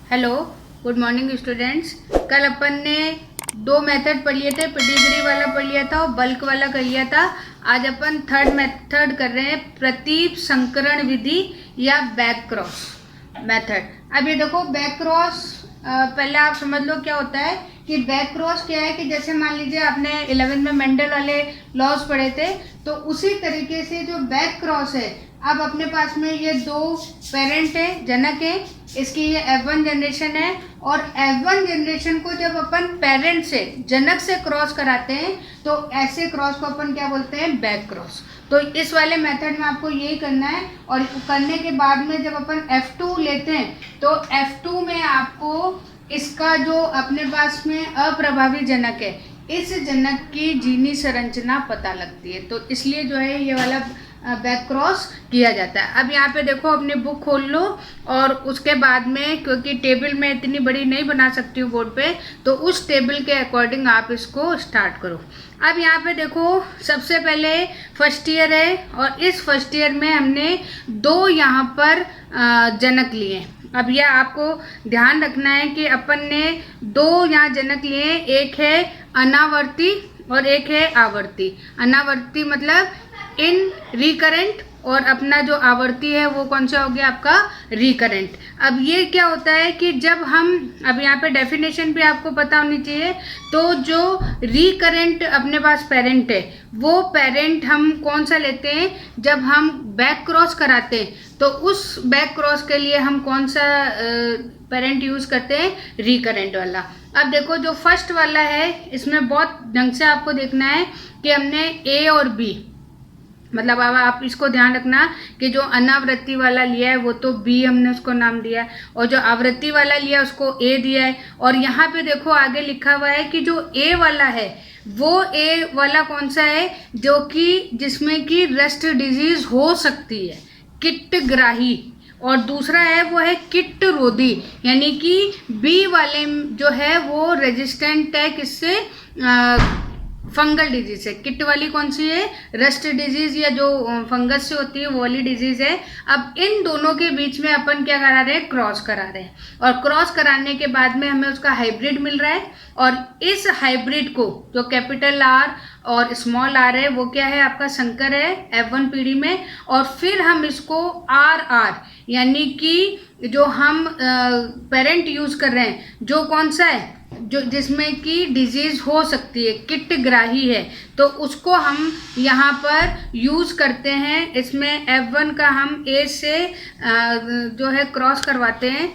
Hello, good morning students. कल अपन ने दो मेथड पढ़ लिए थे, पेडिग्री वाला पढ़ लिया था और बल्क वाला कर लिया था। आज अपन थर्ड मेथड कर रहे हैं, प्रतीप संकरण विधि या बैक क्रॉस मेथड। अब ये देखो बैक क्रॉस, पहले आप समझ लो क्या होता है कि बैक क्रॉस क्या है। कि जैसे मान लीजिए आपने 11वीं में मेंडल वाले लॉज पढ़े थे, तो उसी तरीके से जो बैक क्रॉस है, अब अपने पास में ये दो पेरेंट है, जनक है, इसकी ये F1 जनरेशन है और F1 जनरेशन को जब अपन पेरेंट से, जनक से क्रॉस कराते हैं तो ऐसे क्रॉस को अपन क्या बोलते हैं, बैक क्रॉस। तो इस वाले मेथड में आपको यही करना है और करने के बाद में जब अपन F2 लेते हैं तो F2 में आपको इसका जो अपने पास में अप्रभावी जनक है, इस जनक की जीनी संरचना पता लगती है। तो इसलिए जो है ये वाला बैक क्रॉस किया जाता है। अब यहाँ पे देखो, अपनी बुक खोल लो और उसके बाद में, क्योंकि टेबल में इतनी बड़ी नहीं बना सकती हूँ बोर्ड पे, तो उस टेबल के अकॉर्डिंग आप इसको स्टार्ट करो। अब यहाँ पे देखो, सबसे पहले फर्स्ट ईयर है और इस फर्स्ट ईयर में हमने दो यहाँ पर जनक लिए। अब यह आपको ध्यान रखना है कि अपन ने दो यहाँ जनक लिए, एक है अनावर्ती और एक है आवर्ती। अनावर्ती मतलब इन रिकरेंट और अपना जो आवर्ती है वो कौन सा हो गया, आपका रिकरेंट। अब ये क्या होता है कि जब हम, अब यहाँ पे डेफिनेशन भी आपको पता होनी चाहिए। तो जो रिकरेंट अपने पास पेरेंट है, वो पेरेंट हम कौन सा लेते हैं, जब हम बैक क्रॉस कराते हैं तो उस बैक क्रॉस के लिए हम कौन सा पेरेंट यूज करते हैं, रिकरेंट वाला। अब देखो, जो फर्स्ट वाला है इसमें बहुत ढंग से आपको देखना है कि हमने ए और बी, मतलब अब आप इसको ध्यान रखना कि जो अनावृत्ति वाला लिया है वो तो बी हमने उसको नाम दिया है और जो आवृत्ति वाला लिया उसको ए दिया है। और यहाँ पे देखो आगे लिखा हुआ है कि जो ए वाला है वो ए वाला कौन सा है, जो कि जिसमें कि रस्ट डिजीज हो सकती है, किट्टग्राही। और दूसरा है वो है किट्ट रोधी, यानी कि बी वाले जो है वो रेजिस्टेंट है किससे, फंगल डिजीज है। किट वाली कौन सी है, रस्ट डिजीज या जो फंगस से होती है वो वाली डिजीज है। अब इन दोनों के बीच में अपन क्या करा रहे हैं, क्रॉस करा रहे हैं। और क्रॉस कराने के बाद में हमें उसका हाइब्रिड मिल रहा है और इस हाइब्रिड को जो कैपिटल आर और स्मॉल आर है वो क्या है, आपका संकर है F1 पीढ़ी में। और फिर हम इसको RR यानी कि जो हम पेरेंट यूज कर रहे हैं, जो कौन सा है, जो जिसमें कि डिजीज हो सकती है, किट्टग्राही है, तो उसको हम यहाँ पर यूज करते हैं। इसमें F1 का हम A से जो है क्रॉस करवाते हैं।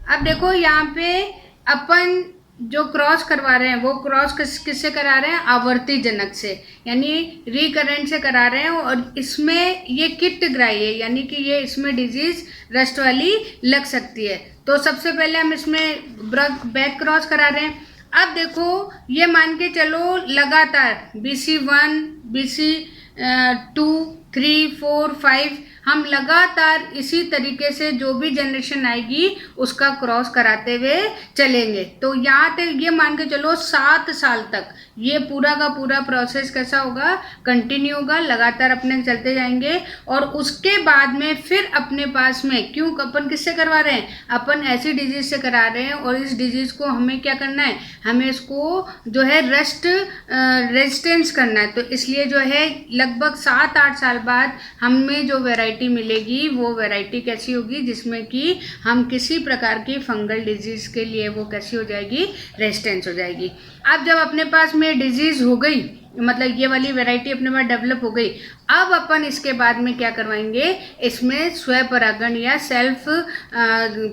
अब देखो यहाँ पे अपन जो क्रॉस करवा रहे हैं वो क्रॉस किससे करा रहे हैं, आवर्ती जनक से, यानी रिकरेंट से करा रहे हैं। और इसमें ये किट्टग्राही है, यानी कि ये इसमें डिजीज रस्ट वाली लग सकती है। तो सबसे पहले हम इसमें बैक क्रॉस करा रहे हैं। अब देखो, ये मान के चलो लगातार BC1, BC2, 3, 4, 5 हम लगातार इसी तरीके से जो भी जनरेशन आएगी उसका क्रॉस कराते हुए चलेंगे। तो यहाँ तक ये मान के चलो 7 साल तक ये पूरा का पूरा प्रोसेस कैसा होगा, कंटिन्यू होगा, लगातार अपने चलते जाएंगे। और उसके बाद में फिर अपने पास में, क्यों अपन किससे करवा रहे हैं, अपन ऐसी डिजीज से करा रहे हैं और इस डिजीज को हमें क्या करना है, हमें इसको जो है रस्ट रेजिस्टेंस करना है। तो इसलिए जो है लगभग 7-8 साल बाद हमें जो वैरायटी मिलेगी वो वैरायटी कैसी होगी, जिसमें कि हम किसी प्रकार की फंगल डिजीज के लिए वो कैसी हो जाएगी, रेजिस्टेंस हो जाएगी। अब जब अपने पास में डिजीज हो गई, मतलब ये वाली वैरायटी अपने पास डेवलप हो गई, अब अपन इसके बाद में क्या करवाएंगे, इसमें स्वपरागण या सेल्फ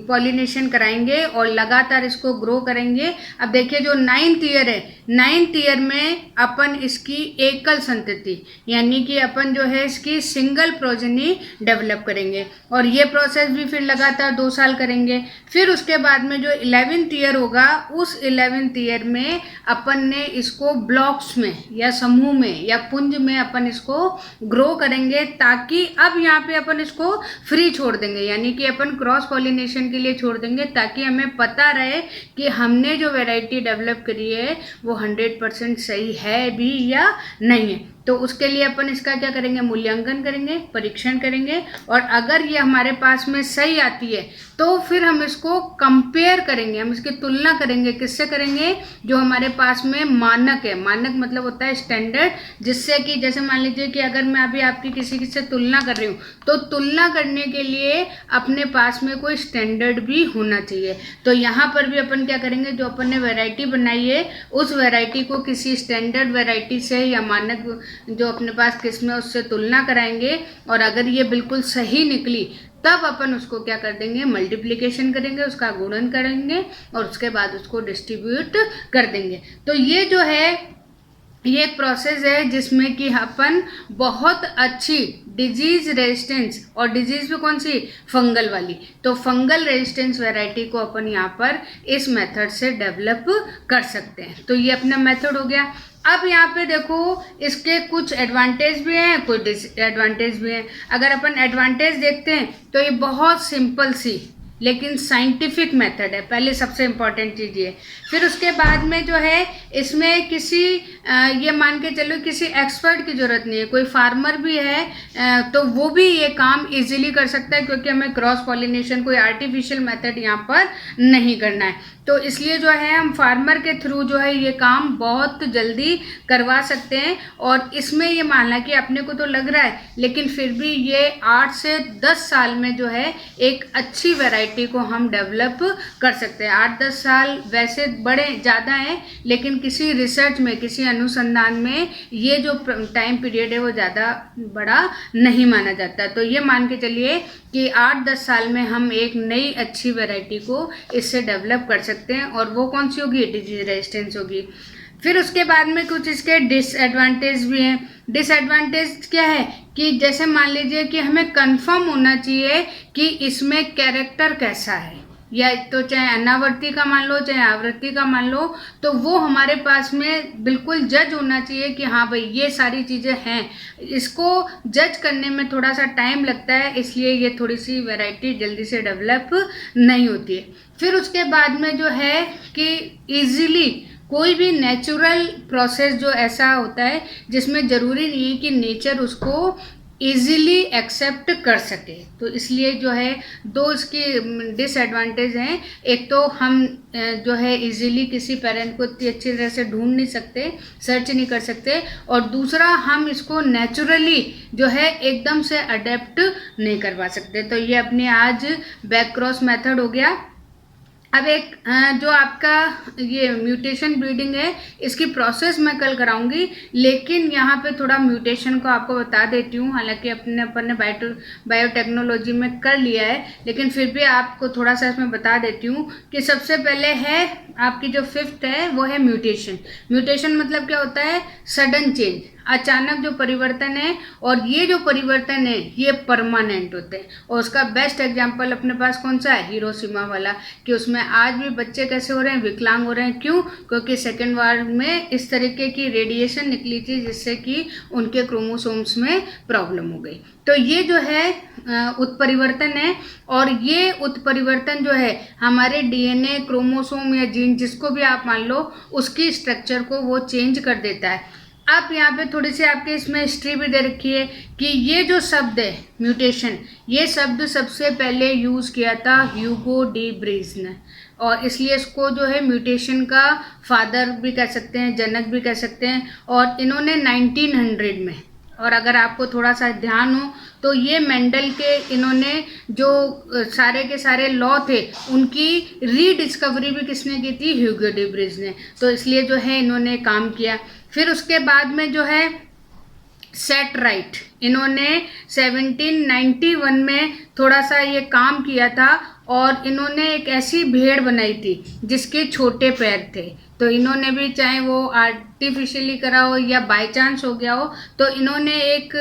पॉलिनेशन कराएंगे और लगातार इसको ग्रो करेंगे। अब देखिए, जो 9th ईयर है, 9th ईयर में अपन इसकी एकल संतति, यानी कि अपन जो है इसकी सिंगल प्रोजेनी डेवलप करेंगे और ये प्रोसेस भी फिर लगातार 2 साल करेंगे। फिर उसके बाद में जो 11th ईयर होगा, उस 11th ईयर में अपन ने इसको ब्लॉक्स में या समूह में या पुंज में अपन इसको ग्रो करेंगे, ताकि अब यहाँ पे अपन इसको फ्री छोड़ देंगे, यानी कि अपन क्रॉस पॉलिनेशन के लिए छोड़ देंगे, ताकि हमें पता रहे कि हमने जो वैरायटी डेवलप करी है वो 100% सही है भी या नहीं है। तो उसके लिए अपन इसका क्या करेंगे, मूल्यांकन करेंगे, परीक्षण करेंगे, और अगर ये हमारे पास में सही आती है तो फिर हम इसको कंपेयर करेंगे, हम इसकी तुलना करेंगे। किससे करेंगे, जो हमारे पास में मानक है। मानक मतलब होता है स्टैंडर्ड, जिससे कि जैसे मान लीजिए कि अगर मैं अभी आपकी किसी से तुलना कर रही हूँ तो तुलना करने के लिए अपने पास में कोई स्टैंडर्ड भी होना चाहिए। तो यहाँ पर भी अपन क्या करेंगे, जो अपन ने वैरायटी बनाई है उस वैरायटी को किसी स्टैंडर्ड वैरायटी से या मानक जो अपने पास किस्म है उससे तुलना कराएंगे, और अगर ये बिल्कुल सही निकली तब अपन उसको क्या कर देंगे, मल्टीप्लिकेशन करेंगे, उसका गुणन करेंगे और उसके बाद उसको डिस्ट्रीब्यूट कर देंगे। तो ये जो है ये एक प्रोसेस है जिसमें कि अपन बहुत अच्छी डिजीज रेजिस्टेंस, और डिजीज भी कौन सी, फंगल वाली, तो फंगल रेजिस्टेंस वैरायटी को अपन यहाँ पर इस मेथड से डेवलप कर सकते हैं। तो ये अपना मेथड हो गया। अब यहाँ पे देखो इसके कुछ एडवांटेज भी हैं, कुछ डिसएडवांटेज भी हैं। अगर अपन एडवांटेज देखते हैं तो ये बहुत सिंपल सी लेकिन साइंटिफिक मेथड है, पहले सबसे इम्पॉर्टेंट चीज़ ये। फिर उसके बाद में जो है इसमें किसी ये मान के चलो किसी एक्सपर्ट की ज़रूरत नहीं है, कोई फार्मर भी है तो वो भी ये काम इजीली कर सकता है, क्योंकि हमें क्रॉस पॉलिनेशन कोई आर्टिफिशियल मेथड यहाँ पर नहीं करना है। तो इसलिए जो है हम फार्मर के थ्रू जो है ये काम बहुत जल्दी करवा सकते हैं। और इसमें ये मानना कि अपने को तो लग रहा है, लेकिन फिर भी ये 8 से 10 साल में जो है एक अच्छी वैरायटी को हम डेवलप कर सकते हैं। 8-10 साल वैसे बड़े ज़्यादा हैं, लेकिन किसी रिसर्च में, किसी अनुसंधान में ये जो टाइम पीरियड है वो ज़्यादा बड़ा नहीं माना जाता। तो ये मान के चलिए कि 8-10 साल में हम एक नई अच्छी वैरायटी को इससे डेवलप कर सकते हैं, और वो कौन सी होगी, डिजीज रेजिस्टेंस होगी। फिर उसके बाद में कुछ इसके डिसएडवांटेज भी हैं। डिसएडवांटेज क्या है कि जैसे मान लीजिए कि हमें कंफर्म होना चाहिए कि इसमें कैरेक्टर कैसा है, या तो चाहे अनावर्ती का मान लो चाहे आवृत्ति का मान लो, तो वो हमारे पास में बिल्कुल जज होना चाहिए कि हाँ भाई ये सारी चीज़ें हैं। इसको जज करने में थोड़ा सा टाइम लगता है, इसलिए ये थोड़ी सी वैरायटी जल्दी से डेवलप नहीं होती है। फिर उसके बाद में जो है कि इजीली कोई भी नेचुरल प्रोसेस जो ऐसा होता है जिसमें ज़रूरी नहीं है कि नेचर उसको इजीली एक्सेप्ट कर सके, तो इसलिए जो है दो इसकी डिसएडवांटेज हैं। एक तो हम जो है इजीली किसी पेरेंट को इतनी अच्छी तरह से ढूंढ नहीं सकते, सर्च नहीं कर सकते, और दूसरा हम इसको नेचुरली जो है एकदम से अडेप्ट नहीं करवा सकते। तो ये अपने आज बैक क्रॉस मेथड हो गया। अब एक जो आपका ये म्यूटेशन ब्रीडिंग है इसकी प्रोसेस मैं कल कराऊंगी, लेकिन यहाँ पे थोड़ा म्यूटेशन को आपको बता देती हूँ। हालांकि अपन ने बायोटेक्नोलॉजी में कर लिया है, लेकिन फिर भी आपको थोड़ा सा इसमें बता देती हूँ कि सबसे पहले है आपकी जो 5th है वो है म्यूटेशन। म्यूटेशन मतलब क्या होता है, सडन चेंज, अचानक जो परिवर्तन है, और ये जो परिवर्तन है ये परमानेंट होते हैं। और उसका बेस्ट एग्जांपल अपने पास कौन सा है, हिरोशिमा वाला, कि उसमें आज भी बच्चे कैसे हो रहे हैं, विकलांग हो रहे हैं। क्यों? क्योंकि सेकेंड वार में इस तरीके की रेडिएशन निकली थी जिससे कि उनके क्रोमोसोम्स में प्रॉब्लम हो गई। तो ये जो है उत्परिवर्तन है, और ये उत्परिवर्तन जो है हमारे डीएनए, क्रोमोसोम या जीन जिसको भी आप मान लो, उसकी स्ट्रक्चर को वो चेंज कर देता है। अब यहाँ पे थोड़ी सी आपके इसमें हिस्ट्री भी दे रखी है कि ये जो शब्द है म्यूटेशन, ये शब्द सबसे पहले यूज़ किया था ह्यूगो डी ब्रीज ने, और इसलिए इसको जो है म्यूटेशन का फादर भी कह सकते हैं, जनक भी कह सकते हैं। और इन्होंने 1900 में, और अगर आपको थोड़ा सा ध्यान हो तो ये मेंडल के इन्होंने जो सारे के सारे लॉ थे उनकी रीडिस्कवरी भी किसने की थी, ह्यूगो डी ब्रीज ने। तो इसलिए जो है इन्होंने काम किया। फिर उसके बाद में जो है सेट राइट, इन्होंने 1791 में थोड़ा सा ये काम किया था, और इन्होंने एक ऐसी भेड़ बनाई थी जिसके छोटे पैर थे। तो इन्होंने भी, चाहे वो आर्टिफिशियली करा हो या बाय चांस हो गया हो, तो इन्होंने एक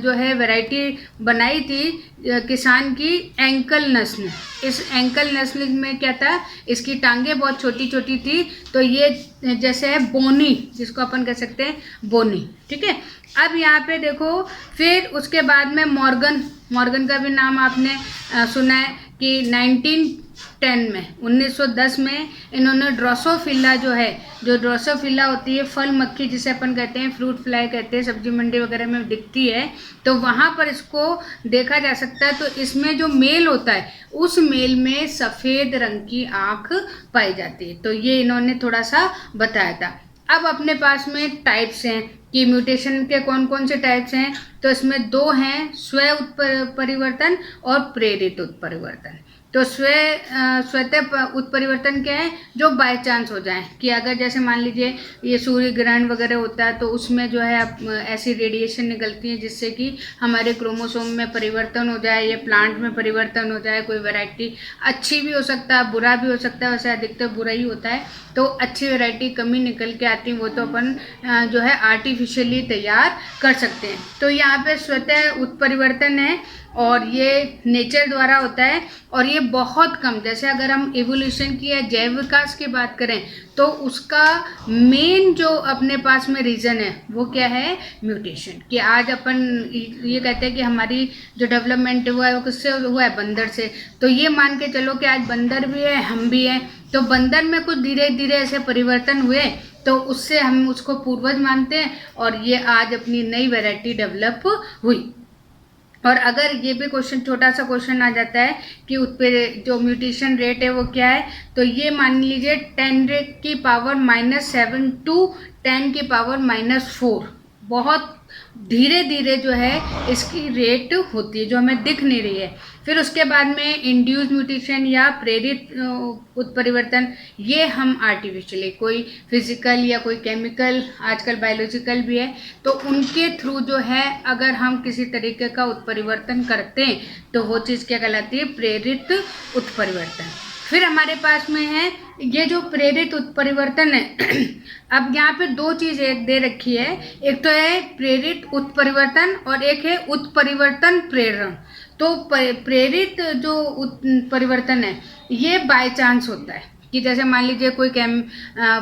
जो है वैरायटी बनाई थी किसान की, एंकल नस्ल। इस एंकल नस्ल में क्या था, इसकी टांगें बहुत छोटी छोटी थी, तो ये जैसे है बोनी, जिसको अपन कह सकते हैं बोनी, ठीक है। अब यहाँ पे देखो, फिर उसके बाद में मॉर्गन का भी नाम आपने सुना है कि 1910 में 1910 में इन्होंने ड्रोसोफिला जो है, जो ड्रोसोफिला होती है फल मक्खी जिसे अपन कहते हैं, फ्रूट फ्लाई कहते हैं, सब्जी मंडी वगैरह में दिखती है, तो वहाँ पर इसको देखा जा सकता है। तो इसमें जो मेल होता है उस मेल में सफ़ेद रंग की आँख पाई जाती है। तो ये इन्होंने थोड़ा सा बताया था। अब अपने पास में टाइप्स हैं कि म्यूटेशन के कौन कौन से टाइप्स हैं। तो इसमें दो हैं, स्व उत्परिवर्तन और प्रेरित उत्परिवर्तन। तो स्वतः उत्परिवर्तन क्या है, जो बाय चांस हो जाए, कि अगर जैसे मान लीजिए ये सूर्य ग्रहण वगैरह होता है तो उसमें जो है ऐसी रेडिएशन निकलती है जिससे कि हमारे क्रोमोसोम में परिवर्तन हो जाए, या प्लांट में परिवर्तन हो जाए। कोई वैरायटी अच्छी भी हो सकता है, बुरा भी हो सकता है, वैसे अधिकतर बुरा ही होता है। तो अच्छी वैरायटी कमी निकल के आती है, वो तो अपन जो है आर्टिफिशियली तैयार कर सकते हैं। तो यहाँ पे स्वतः उत्परिवर्तन है और ये नेचर द्वारा होता है, और ये बहुत कम, जैसे अगर हम इवोल्यूशन की या जैव विकास की बात करें तो उसका मेन जो अपने पास में रीज़न है वो क्या है, म्यूटेशन। कि आज अपन ये कहते हैं कि हमारी जो डेवलपमेंट हुआ है वो किससे हुआ है, बंदर से। तो ये मान के चलो कि आज बंदर भी है, हम भी हैं, तो बंदर में कुछ धीरे धीरे ऐसे परिवर्तन हुए तो उससे हम उसको पूर्वज मानते हैं, और ये आज अपनी नई वैरायटी डेवलप हुई। और अगर ये भी क्वेश्चन, छोटा सा क्वेश्चन आ जाता है कि उस पर जो म्यूटेशन रेट है वो क्या है, तो ये मान लीजिए 10⁻⁻7 टू 10⁻⁻4, बहुत धीरे धीरे जो है इसकी रेट होती है, जो हमें दिख नहीं रही है। फिर उसके बाद में इंड्यूस म्यूटेशन या प्रेरित उत्परिवर्तन, ये हम आर्टिफिशियली कोई फिजिकल या कोई केमिकल, आजकल बायोलॉजिकल भी है, तो उनके थ्रू जो है अगर हम किसी तरीके का उत्परिवर्तन करते हैं तो वो चीज़ क्या कहलाती है, प्रेरित उत्परिवर्तन। फिर हमारे पास में है ये जो प्रेरित उत्परिवर्तन है। अब यहाँ पे दो चीज़ें दे रखी है, एक तो है प्रेरित उत्परिवर्तन और एक है उत्परिवर्तन प्रेरण। तो प्रेरित जो उत्परिवर्तन है ये बाय चांस होता है, कि जैसे मान लीजिए कोई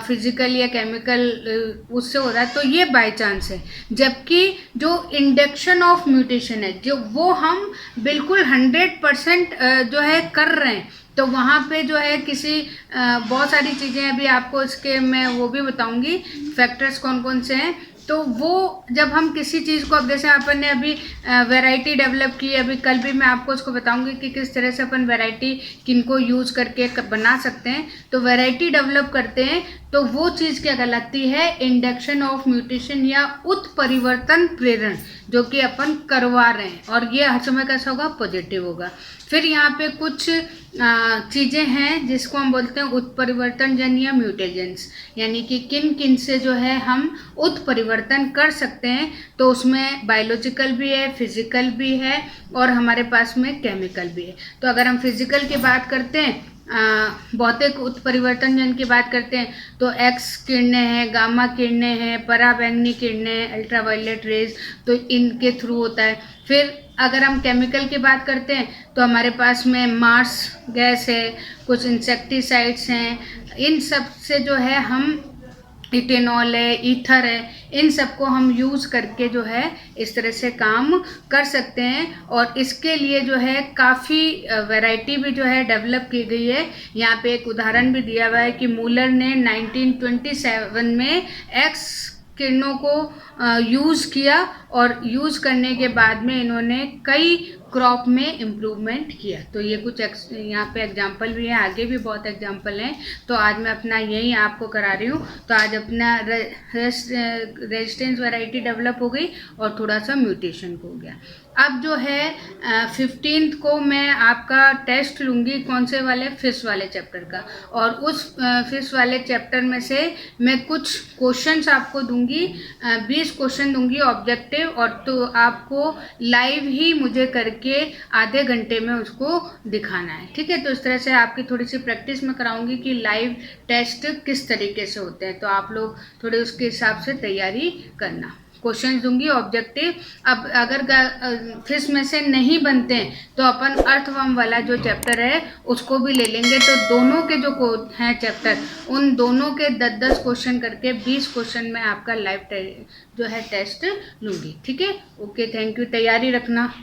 फिजिकल या केमिकल उससे हो रहा है तो ये बाय चांस है। जबकि जो इंडक्शन ऑफ म्यूटेशन है, जो वो हम बिल्कुल 100% जो है कर रहे हैं, तो वहाँ पे जो है किसी बहुत सारी चीज़ें, अभी आपको इसके मैं वो भी बताऊंगी फैक्टर्स कौन कौन से हैं। तो वो जब हम किसी चीज़ को, अब जैसे अपन ने अभी वैरायटी डेवलप की, अभी कल भी मैं आपको उसको बताऊंगी कि किस तरह से अपन वैरायटी किनको यूज़ करके बना सकते हैं। तो वैरायटी डेवलप करते हैं तो वो चीज़ क्या कहलाती है, इंडक्शन ऑफ म्यूटेशन या उत्परिवर्तन प्रेरण, जो कि अपन करवा रहे हैं, और ये हर समय कैसा होगा, पॉजिटिव होगा। फिर यहाँ पे कुछ चीज़ें हैं जिसको हम बोलते हैं उत्परिवर्तन जन या म्यूटेजेंस, यानी कि किन किन से जो है हम उत्परिवर्तन कर सकते हैं। तो उसमें बायोलॉजिकल भी है, फिजिकल भी है, और हमारे पास में केमिकल भी है। तो अगर हम फिजिकल की बात करते हैं, भौतिक उत्परिवर्तन जन की बात करते हैं, तो एक्स किरणें हैं, गामा किरणें हैं, पराबैंगनी किरणें, अल्ट्रावायलेट रेज, तो इनके थ्रू होता है। फिर अगर हम केमिकल की बात करते हैं तो हमारे पास में मार्स गैस है, कुछ इंसेक्टिसाइड्स हैं, इन सब से जो है हम, इथेनॉल है, ईथर है, इन सबको हम यूज़ करके जो है इस तरह से काम कर सकते हैं। और इसके लिए जो है काफ़ी वैरायटी भी जो है डेवलप की गई है। यहाँ पे एक उदाहरण भी दिया हुआ है कि मूलर ने 1927 में एक्स किरणों को यूज़ किया, और यूज़ करने के बाद में इन्होंने कई क्रॉप में इम्प्रूवमेंट किया। तो ये कुछ यहाँ पे एग्जांपल भी है, आगे भी बहुत एग्जांपल हैं। तो आज मैं अपना यही आपको करा रही हूँ। तो आज अपना रेजिस्टेंस वैरायटी डेवलप हो गई और थोड़ा सा म्यूटेशन हो गया। अब जो है 15th को मैं आपका टेस्ट लूँगी, कौन से वाले, फिश वाले चैप्टर का, और उस फिश वाले चैप्टर में से मैं कुछ क्वेश्चंस आपको दूंगी, 20 क्वेश्चन दूंगी ऑब्जेक्टिव, और तो आपको लाइव ही मुझे करके आधे घंटे में उसको दिखाना है, ठीक है। तो इस तरह से आपकी थोड़ी सी प्रैक्टिस मैं कराऊंगी कि लाइव टेस्ट किस तरीके से होते हैं, तो आप लोग थोड़े उसके हिसाब से तैयारी करना। क्वेश्चन दूंगी ऑब्जेक्टिव। अब अगर फिश में से नहीं बनते हैं तो अपन अर्थवर्म वाला जो चैप्टर है उसको भी ले लेंगे। तो दोनों के जो हैं चैप्टर, उन दोनों के 10-10 क्वेश्चन करके 20 क्वेश्चन में आपका लाइव जो है टेस्ट लूँगी, ठीक है। ओके, थैंक यू, तैयारी रखना।